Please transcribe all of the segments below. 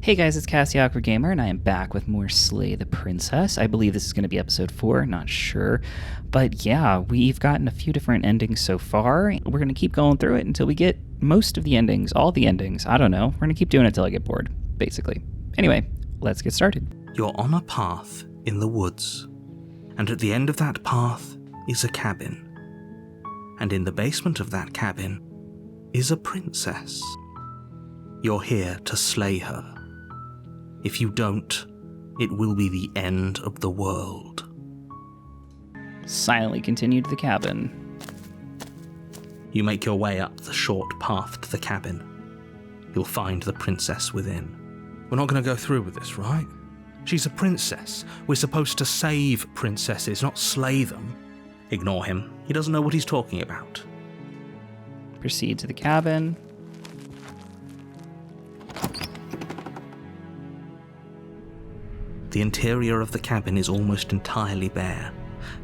Hey guys, it's Cassiac Gaymer, and I am back with more Slay the Princess. I believe this is going to be episode 4, not sure. But yeah, we've gotten a few different endings so far. We're going to keep going through it until we get most of the endings, all the endings. I don't know. We're going to keep doing it until I get bored, basically. Anyway, let's get started. You're on a path in the woods, and at the end of that path is a cabin. And in the basement of that cabin is a princess. You're here to slay her. If you don't, it will be the end of the world. Silently continue to the cabin. You make your way up the short path to the cabin. You'll find the princess within. We're not going to go through with this, right? She's a princess. We're supposed to save princesses, not slay them. Ignore him. He doesn't know what he's talking about. Proceed to the cabin. The interior of the cabin is almost entirely bare.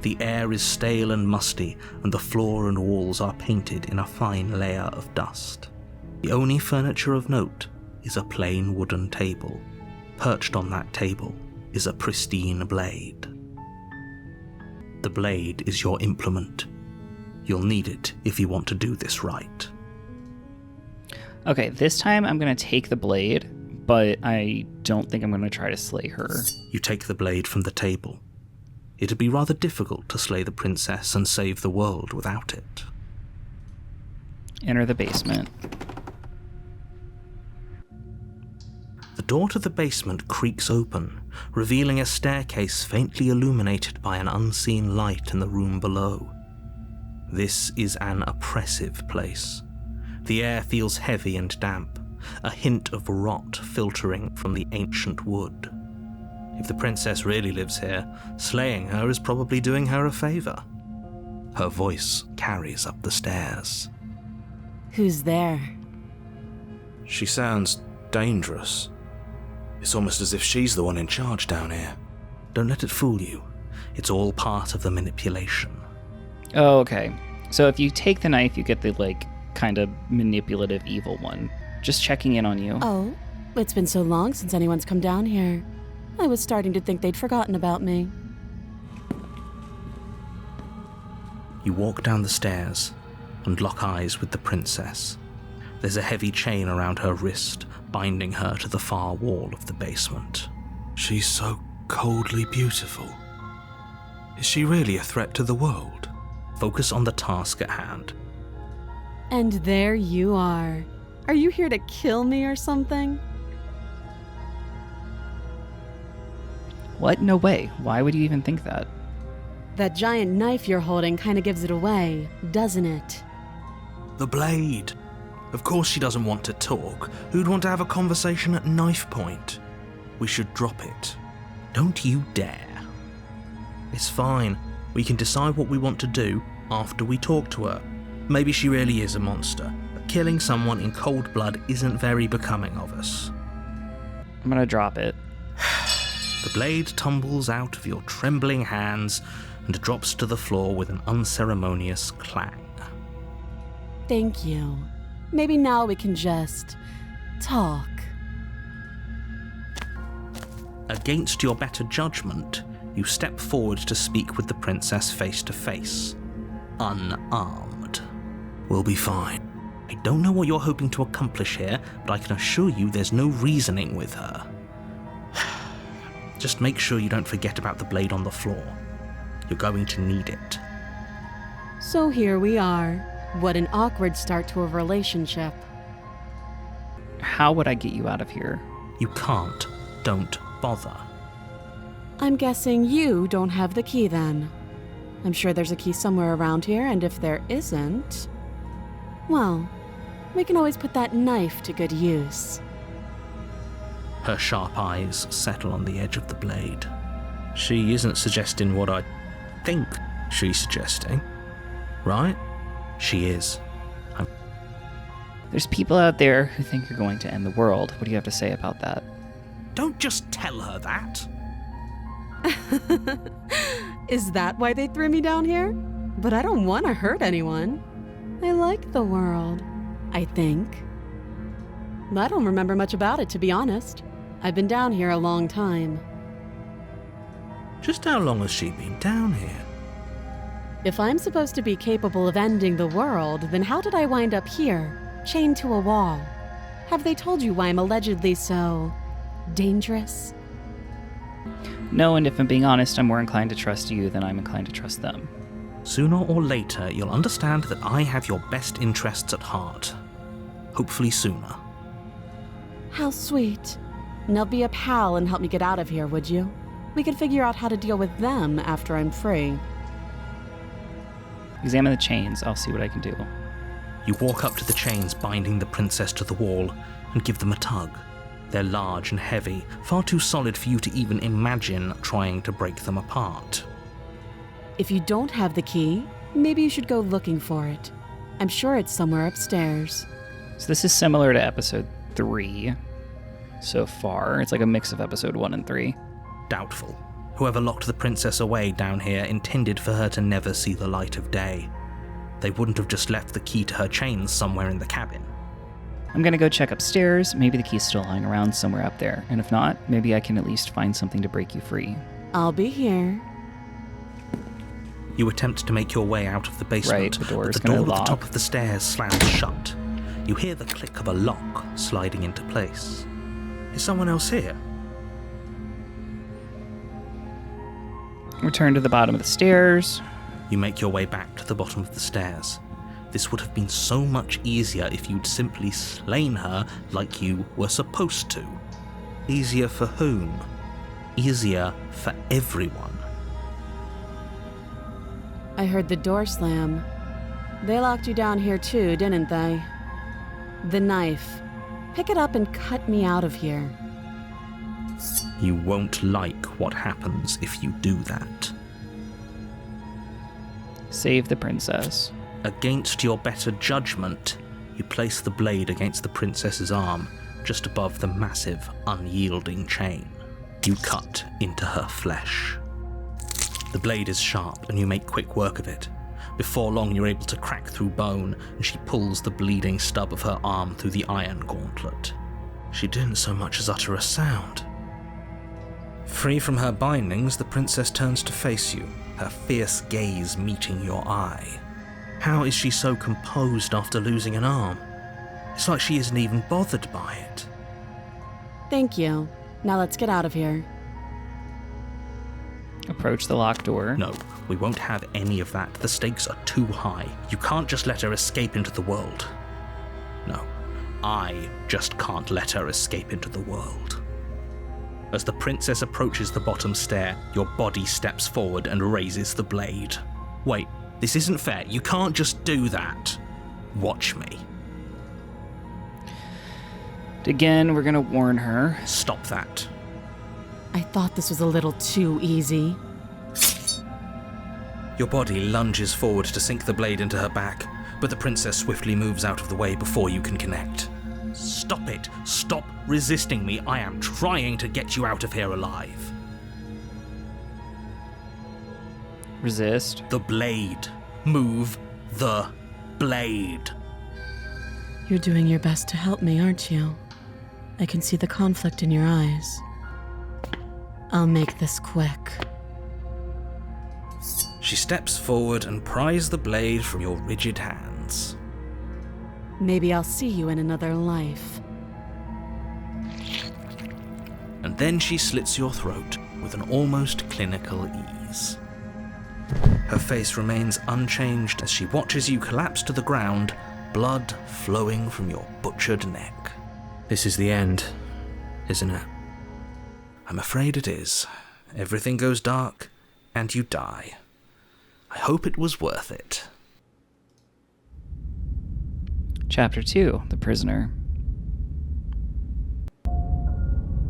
The air is stale and musty, and the floor and walls are painted in a fine layer of dust. The only furniture of note is a plain wooden table. Perched on that table is a pristine blade. The blade is your implement. You'll need it if you want to do this right. Okay, this time I'm going to take the blade, but I don't think I'm going to try to slay her. You take the blade from the table. It'd be rather difficult to slay the princess and save the world without it. Enter the basement. The door to the basement creaks open, revealing a staircase faintly illuminated by an unseen light in the room below. This is an oppressive place. The air feels heavy and damp, a hint of rot filtering from the ancient wood. If the princess really lives here, slaying her is probably doing her a favor. Her voice carries up the stairs. Who's there? She sounds dangerous. It's almost as if she's the one in charge down here. Don't let it fool you. It's all part of the manipulation. Oh, okay. So if you take the knife, you get the, kind of manipulative evil one. Just checking in on you. Oh, it's been so long since anyone's come down here. I was starting to think they'd forgotten about me. You walk down the stairs and lock eyes with the princess. There's a heavy chain around her wrist, binding her to the far wall of the basement. She's so coldly beautiful. Is she really a threat to the world? Focus on the task at hand. And there you are. Are you here to kill me or something? What? No way. Why would you even think that? That giant knife you're holding kind of gives it away, doesn't it? The blade. Of course she doesn't want to talk. Who'd want to have a conversation at knife point? We should drop it. Don't you dare. It's fine. We can decide what we want to do after we talk to her. Maybe she really is a monster, but killing someone in cold blood isn't very becoming of us. I'm gonna drop it. The blade tumbles out of your trembling hands and drops to the floor with an unceremonious clang. Thank you. Maybe now we can just talk. Against your better judgment, you step forward to speak with the princess face to face, unarmed. We'll be fine. I don't know what you're hoping to accomplish here, but I can assure you there's no reasoning with her. Just make sure you don't forget about the blade on the floor. You're going to need it. So here we are. What an awkward start to a relationship. How would I get you out of here? You can't. Don't bother. I'm guessing you don't have the key then. I'm sure there's a key somewhere around here, and if there isn't, well, we can always put that knife to good use. Her sharp eyes settle on the edge of the blade. She isn't suggesting what I think she's suggesting, right? She is. There's people out there who think you're going to end the world. What do you have to say about that? Don't just tell her that. Is that why they threw me down here? But I don't want to hurt anyone. I like the world, I think. I don't remember much about it, to be honest. I've been down here a long time. Just how long has she been down here? If I'm supposed to be capable of ending the world, then how did I wind up here, chained to a wall? Have they told you why I'm allegedly so dangerous? No, and if I'm being honest, I'm more inclined to trust you than I'm inclined to trust them. Sooner or later, you'll understand that I have your best interests at heart. Hopefully sooner. How sweet. Now be a pal and help me get out of here, would you? We could figure out how to deal with them after I'm free. Examine the chains. I'll see what I can do. You walk up to the chains binding the princess to the wall and give them a tug. They're large and heavy, far too solid for you to even imagine trying to break them apart. If you don't have the key, maybe you should go looking for it. I'm sure it's somewhere upstairs. So this is similar to episode 3 so far. It's like a mix of episode 1 and 3. Doubtful. Whoever locked the princess away down here intended for her to never see the light of day. They wouldn't have just left the key to her chains somewhere in the cabin. I'm gonna go check upstairs. Maybe the key's still lying around somewhere up there. And if not, maybe I can at least find something to break you free. I'll be here. You attempt to make your way out of the basement, Right, the door is but the gonna door at lock. the top of the stairs slams shut. You hear the click of a lock sliding into place. Is someone else here? Return to the bottom of the stairs. You make your way back to the bottom of the stairs. This would have been so much easier if you'd simply slain her like you were supposed to. Easier for whom? Easier for everyone. I heard the door slam. They locked you down here too, didn't they? The knife. Pick it up and cut me out of here. You won't like what happens if you do that. Save the princess. Against your better judgment, you place the blade against the princess's arm, just above the massive, unyielding chain. You cut into her flesh. The blade is sharp, and you make quick work of it. Before long, you're able to crack through bone, and she pulls the bleeding stub of her arm through the iron gauntlet. She didn't so much as utter a sound. Free from her bindings, the princess turns to face you, her fierce gaze meeting your eye. How is she so composed after losing an arm? It's like she isn't even bothered by it. Thank you. Now let's get out of here. Approach the locked door. No, we won't have any of that. The stakes are too high. You can't just let her escape into the world. No, I just can't let her escape into the world. As the princess approaches the bottom stair, your body steps forward and raises the blade. Wait, this isn't fair. You can't just do that. Watch me. Again, we're gonna warn her. Stop that. I thought this was a little too easy. Your body lunges forward to sink the blade into her back, but the princess swiftly moves out of the way before you can connect. Stop it! Stop resisting me! I am trying to get you out of here alive. Resist. The blade. Move the blade. You're doing your best to help me, aren't you? I can see the conflict in your eyes. I'll make this quick. She steps forward and pries the blade from your rigid hands. Maybe I'll see you in another life. And then she slits your throat with an almost clinical ease. Her face remains unchanged as she watches you collapse to the ground, blood flowing from your butchered neck. This is the end, isn't it? I'm afraid it is. Everything goes dark, and you die. I hope it was worth it. Chapter 2, The Prisoner.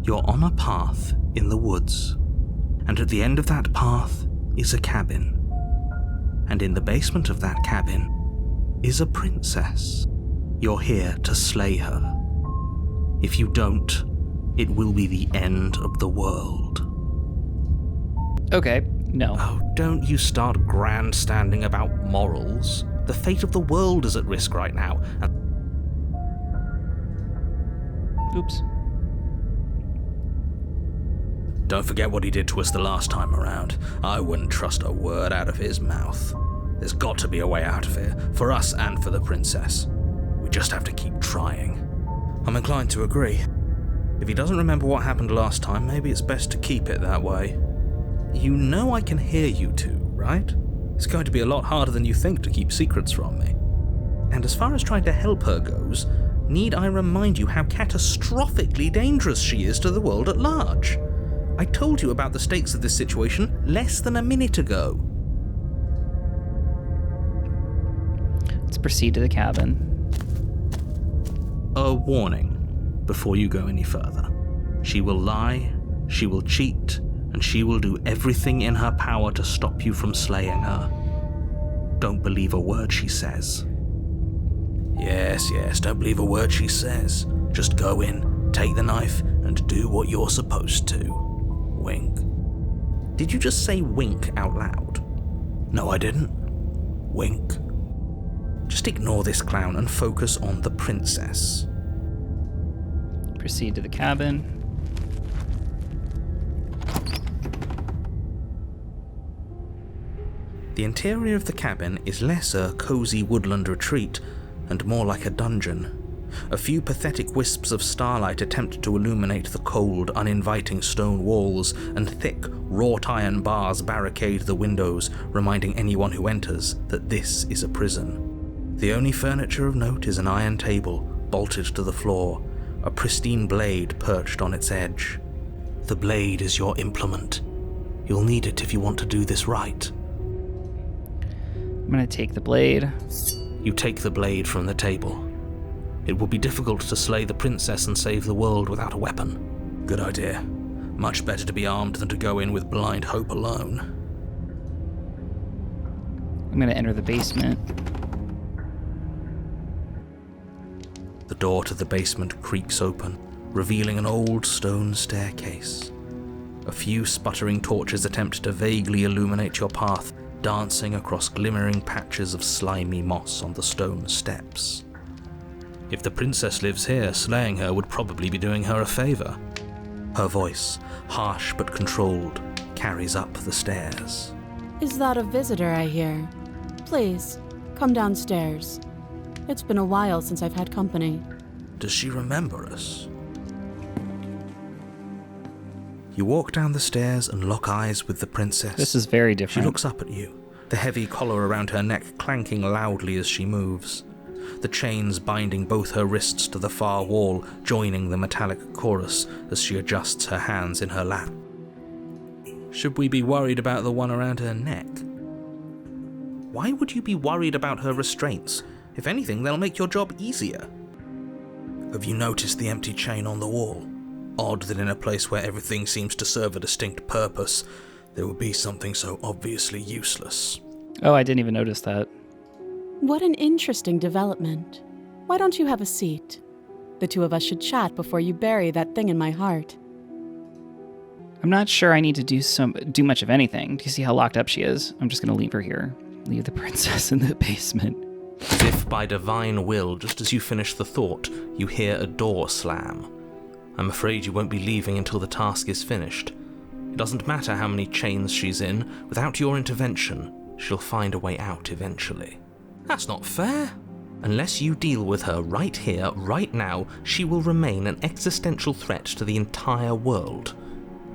You're on a path in the woods, and at the end of that path is a cabin. And in the basement of that cabin is a princess. You're here to slay her. If you don't, it will be the end of the world. Okay, no. Oh, don't you start grandstanding about morals. The fate of the world is at risk right now, and Oops. Don't forget what he did to us the last time around. I wouldn't trust a word out of his mouth. There's got to be a way out of here, for us and for the princess. We just have to keep trying. I'm inclined to agree. If he doesn't remember what happened last time, maybe it's best to keep it that way. You know I can hear you two, right? It's going to be a lot harder than you think to keep secrets from me. And as far as trying to help her goes, need I remind you how catastrophically dangerous she is to the world at large? I told you about the stakes of this situation less than a minute ago. Let's proceed to the cabin. A warning before you go any further. She will lie, she will cheat, and she will do everything in her power to stop you from slaying her. Don't believe a word she says. Yes, don't believe a word she says. Just go in, take the knife, and do what you're supposed to. Wink. Did you just say wink out loud? No, I didn't. Wink. Just ignore this clown and focus on the princess. Proceed to the cabin. The interior of the cabin is less a cozy woodland retreat and more like a dungeon. A few pathetic wisps of starlight attempt to illuminate the cold, uninviting stone walls, and thick, wrought iron bars barricade the windows, reminding anyone who enters that this is a prison. The only furniture of note is an iron table, bolted to the floor, a pristine blade perched on its edge. The blade is your implement. You'll need it if you want to do this right. I'm going to take the blade. You take the blade from the table. It will be difficult to slay the princess and save the world without a weapon. Good idea. Much better to be armed than to go in with blind hope alone. I'm going to enter the basement. The door to the basement creaks open, revealing an old stone staircase. A few sputtering torches attempt to vaguely illuminate your path, dancing across glimmering patches of slimy moss on the stone steps. If the princess lives here, slaying her would probably be doing her a favor. Her voice, harsh but controlled, carries up the stairs. Is that a visitor I hear? Please, come downstairs. It's been a while since I've had company. Does she remember us? You walk down the stairs and lock eyes with the princess. This is very She different. looks up at you, the heavy collar around her neck clanking loudly as she moves. The chains binding both her wrists to the far wall, joining the metallic chorus as she adjusts her hands in her lap. Should we be worried about the one around her neck? Why would you be worried about her restraints? If anything, they'll make your job easier. Have you noticed the empty chain on the wall? Odd that in a place where everything seems to serve a distinct purpose, there would be something so obviously useless. Oh, I didn't even notice that. What an interesting development. Why don't you have a seat? The two of us should chat before you bury that thing in my heart. I'm not sure I need to do much of anything. Do you see how locked up she is? I'm just going to leave her here. Leave the princess in the basement. As if by divine will, just as you finish the thought, you hear a door slam. I'm afraid you won't be leaving until the task is finished. It doesn't matter how many chains she's in, without your intervention, she'll find a way out eventually. That's not fair. Unless you deal with her right here, right now, she will remain an existential threat to the entire world.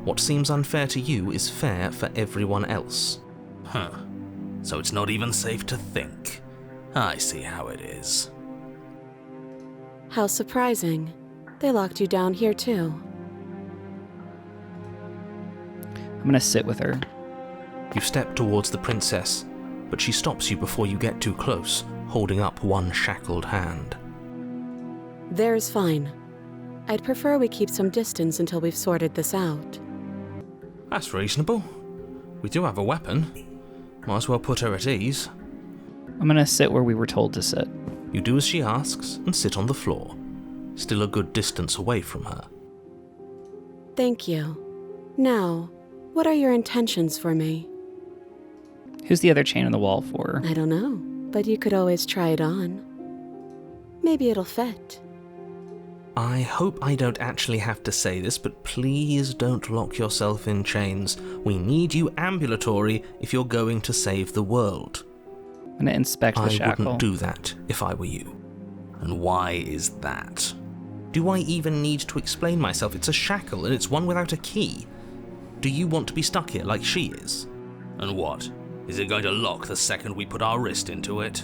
What seems unfair to you is fair for everyone else. Huh. So it's not even safe to think. I see how it is. How surprising. They locked you down here too. I'm going to sit with her. You step towards the princess, but she stops you before you get too close, holding up one shackled hand. There's fine. I'd prefer we keep some distance until we've sorted this out. That's reasonable. We do have a weapon. Might as well put her at ease. I'm going to sit where we were told to sit. You do as she asks and sit on the floor, still a good distance away from her. Thank you. Now, what are your intentions for me? Who's the other chain on the wall for? I don't know, but you could always try it on. Maybe it'll fit. I hope I don't actually have to say this, but please don't lock yourself in chains. We need you ambulatory if you're going to save the world. I'm going to inspect the I shackle. wouldn't do that if I were you. And why is that? Do I even need to explain myself? It's a shackle, and it's one without a key. Do you want to be stuck here like she is? And what? Is it going to lock the second we put our wrist into it?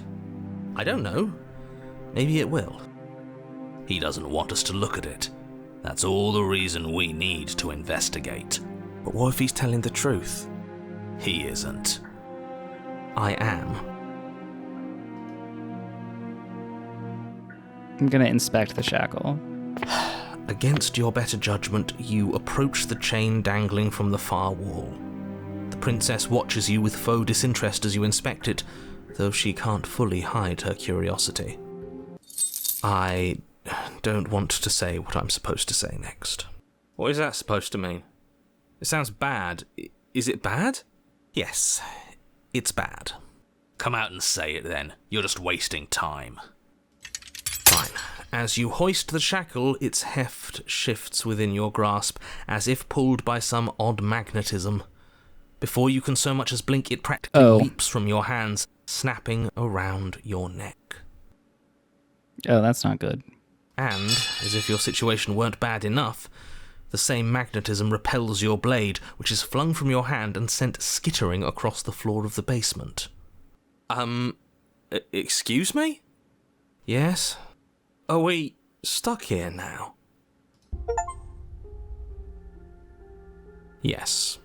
I don't know. Maybe it will. He doesn't want us to look at it. That's all the reason we need to investigate. But what if he's telling the truth? He isn't. I am. I'm going to inspect the shackle. Against your better judgment, you approach the chain dangling from the far wall. The princess watches you with faux disinterest as you inspect it, though she can't fully hide her curiosity. I don't want to say what I'm supposed to say next. What is that supposed to mean? It sounds bad. Is it bad? Yes, it's bad. Come out and say it then. You're just wasting time. Fine. As you hoist the shackle, its heft shifts within your grasp, as if pulled by some odd magnetism. Before you can so much as blink, it practically leaps from your hands, snapping around your neck. Oh, that's not good. And, as if your situation weren't bad enough, the same magnetism repels your blade, which is flung from your hand and sent skittering across the floor of the basement. Excuse me? Yes? Are we stuck here now? Yes.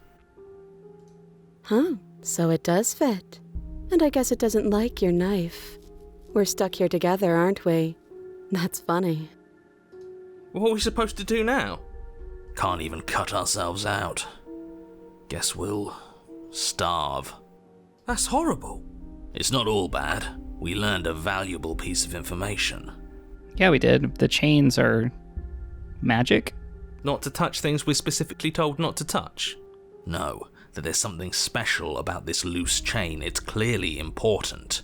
Huh, so it does fit. And I guess it doesn't like your knife. We're stuck here together, aren't we? That's funny. What are we supposed to do now? Can't even cut ourselves out. Guess we'll starve. That's horrible. It's not all bad. We learned a valuable piece of information. Yeah, we did. The chains are magic. Not to touch things we're specifically told not to touch. No, that there's something special about this loose chain. It's clearly important.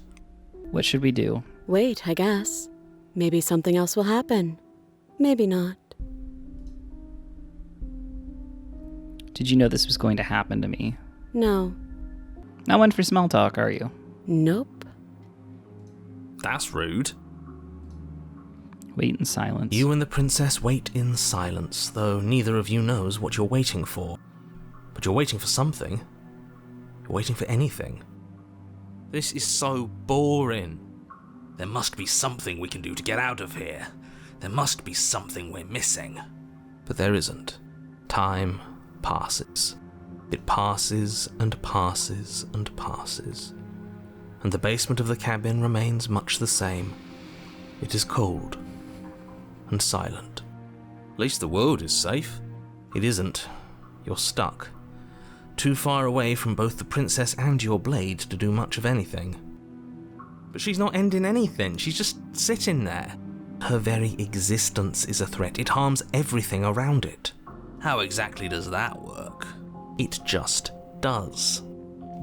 What should we do? Wait, I guess. Maybe something else will happen. Maybe not. Did you know this was going to happen to me? No. Not one for small talk, are you? Nope. That's rude. Wait in silence. You and the princess wait in silence, though neither of you knows what you're waiting for. But you're waiting for something. You're waiting for anything. This is so boring. There must be something we can do to get out of here. There must be something we're missing. But there isn't. Time passes. It passes and passes and passes. And the basement of the cabin remains much the same. It is cold and silent. At least the world is safe. It isn't. You're stuck. Too far away from both the princess and your blade to do much of anything. But she's not ending anything. She's just sitting there. Her very existence is a threat. It harms everything around it. How exactly does that work? It just does.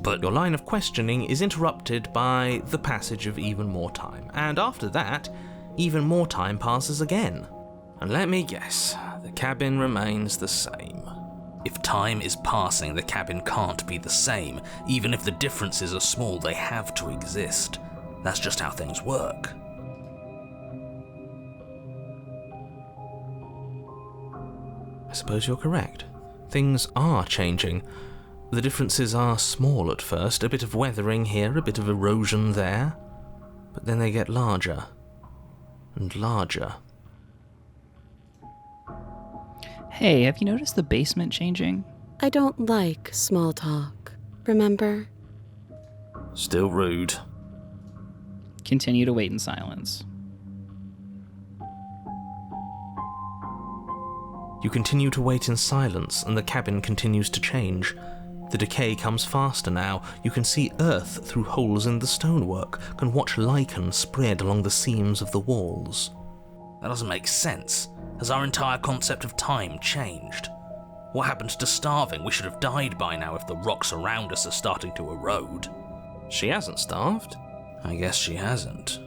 But your line of questioning is interrupted by the passage of even more time. And after that, even more time passes again. And let me guess, the cabin remains the same. If time is passing, the cabin can't be the same. Even if the differences are small, they have to exist. That's just how things work. I suppose you're correct. Things are changing. The differences are small at first, a bit of weathering here, a bit of erosion there. But then they get larger and larger. Hey, have you noticed the basement changing? I don't like small talk. Remember? Still rude. Continue to wait in silence. You continue to wait in silence, and the cabin continues to change. The decay comes faster now. You can see earth through holes in the stonework, can watch lichen spread along the seams of the walls. That doesn't make sense. Has our entire concept of time changed? What happened to starving? We should have died by now if the rocks around us are starting to erode. She hasn't starved. I guess she hasn't.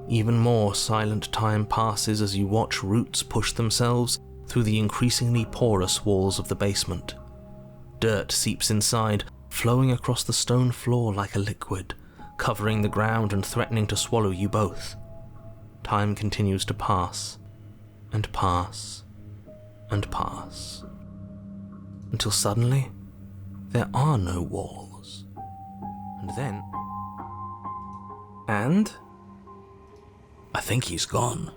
Even more silent time passes as you watch roots push themselves through the increasingly porous walls of the basement. Dirt seeps inside, flowing across the stone floor like a liquid, covering the ground and threatening to swallow you both. Time continues to pass, and pass, and pass, until suddenly there are no walls. And then... And? I think he's gone.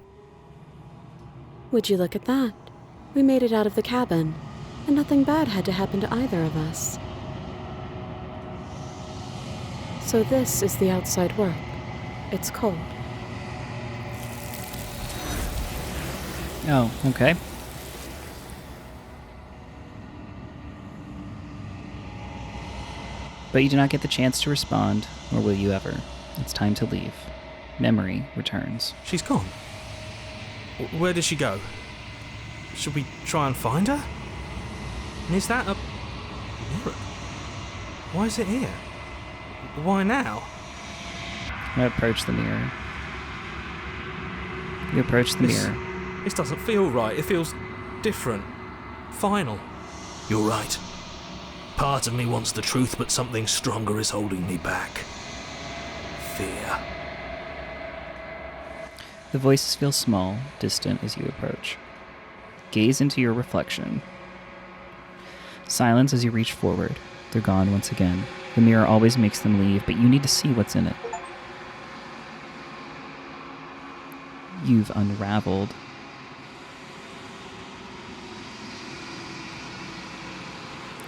Would you look at that? We made it out of the cabin, and nothing bad had to happen to either of us. So this is the outside world. It's cold. Oh, okay. But you do not get the chance to respond, nor will you ever. It's time to leave. Memory returns. She's gone. Where did she go? Should we try and find her? And is that a mirror? Why is it here? Why now? I approach the mirror. You approach the mirror. This doesn't feel right. It feels different. Final. You're right. Part of me wants the truth, but something stronger is holding me back. Fear. The voices feel small, distant as you approach. Gaze into your reflection. Silence as you reach forward. They're gone once again. The mirror always makes them leave, but you need to see what's in it. You've unraveled.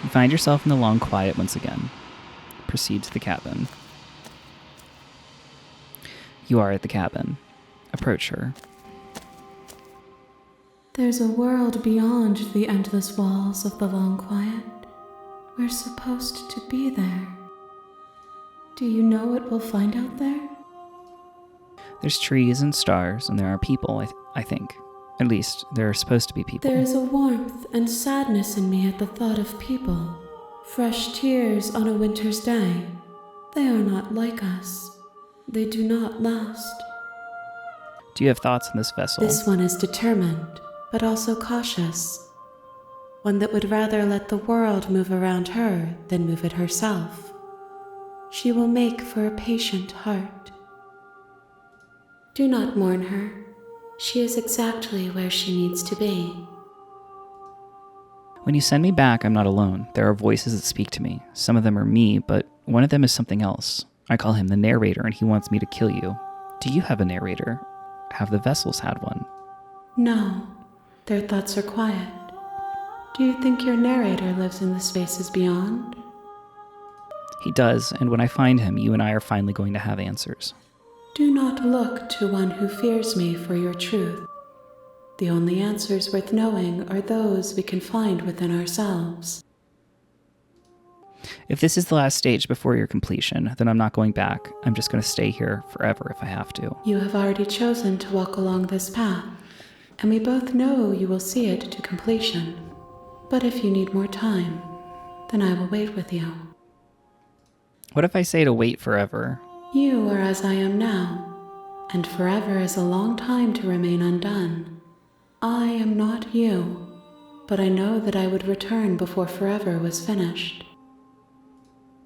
You find yourself in the long quiet once again. Proceed to the cabin. You are at the cabin. Approach her. There's a world beyond the endless walls of the long quiet. We're supposed to be there. Do you know what we'll find out there? There's trees and stars, and there are people, I think. At least, there are supposed to be people. There is a warmth and sadness in me at the thought of people. Fresh tears on a winter's day. They are not like us. They do not last. Do you have thoughts on this vessel? This one is determined, but also cautious. One that would rather let the world move around her than move it herself. She will make for a patient heart. Do not mourn her. She is exactly where she needs to be. When you send me back, I'm not alone. There are voices that speak to me. Some of them are me, but one of them is something else. I call him the narrator, and he wants me to kill you. Do you have a narrator? Have the vessels had one? No, their thoughts are quiet. Do you think your narrator lives in the spaces beyond? He does, and when I find him, you and I are finally going to have answers. Do not look to one who fears me for your truth. The only answers worth knowing are those we can find within ourselves. If this is the last stage before your completion, then I'm not going back. I'm just going to stay here forever if I have to. You have already chosen to walk along this path, and we both know you will see it to completion. But if you need more time, then I will wait with you. What if I say to wait forever? You are as I am now, and forever is a long time to remain undone. I am not you, but I know that I would return before forever was finished.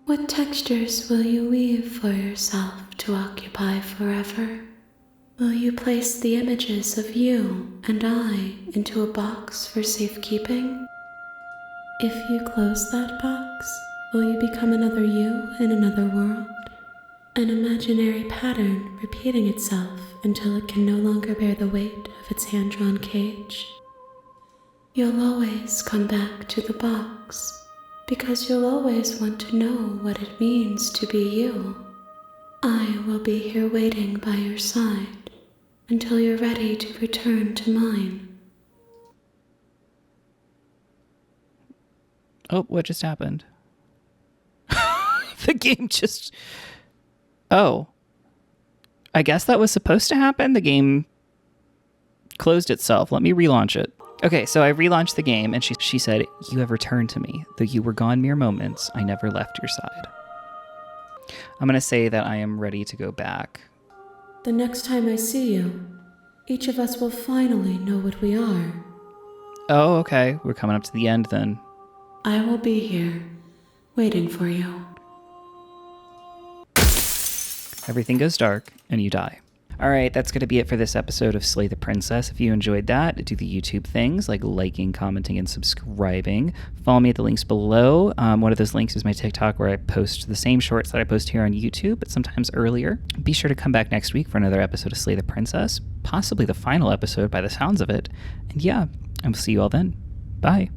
What textures will you weave for yourself to occupy forever? Will you place the images of you and I into a box for safekeeping? If you close that box, will you become another you in another world? An imaginary pattern repeating itself until it can no longer bear the weight of its hand-drawn cage? You'll always come back to the box, because you'll always want to know what it means to be you. I will be here waiting by your side until you're ready to return to mine. Oh, what just happened? The game just... Oh. I guess that was supposed to happen? The game closed itself. Let me relaunch it. Okay, so I relaunched the game, and she said, "You have returned to me. Though you were gone mere moments, I never left your side." I'm going to say that I am ready to go back. The next time I see you, each of us will finally know what we are. Oh, okay. We're coming up to the end then. I will be here, waiting for you. Everything goes dark, and you die. All right, that's going to be it for this episode of Slay the Princess. If you enjoyed that, do the YouTube things like liking, commenting, and subscribing. Follow me at the links below. One of those links is my TikTok where I post the same shorts that I post here on YouTube, but sometimes earlier. Be sure to come back next week for another episode of Slay the Princess, possibly the final episode by the sounds of it. And yeah, I will see you all then. Bye.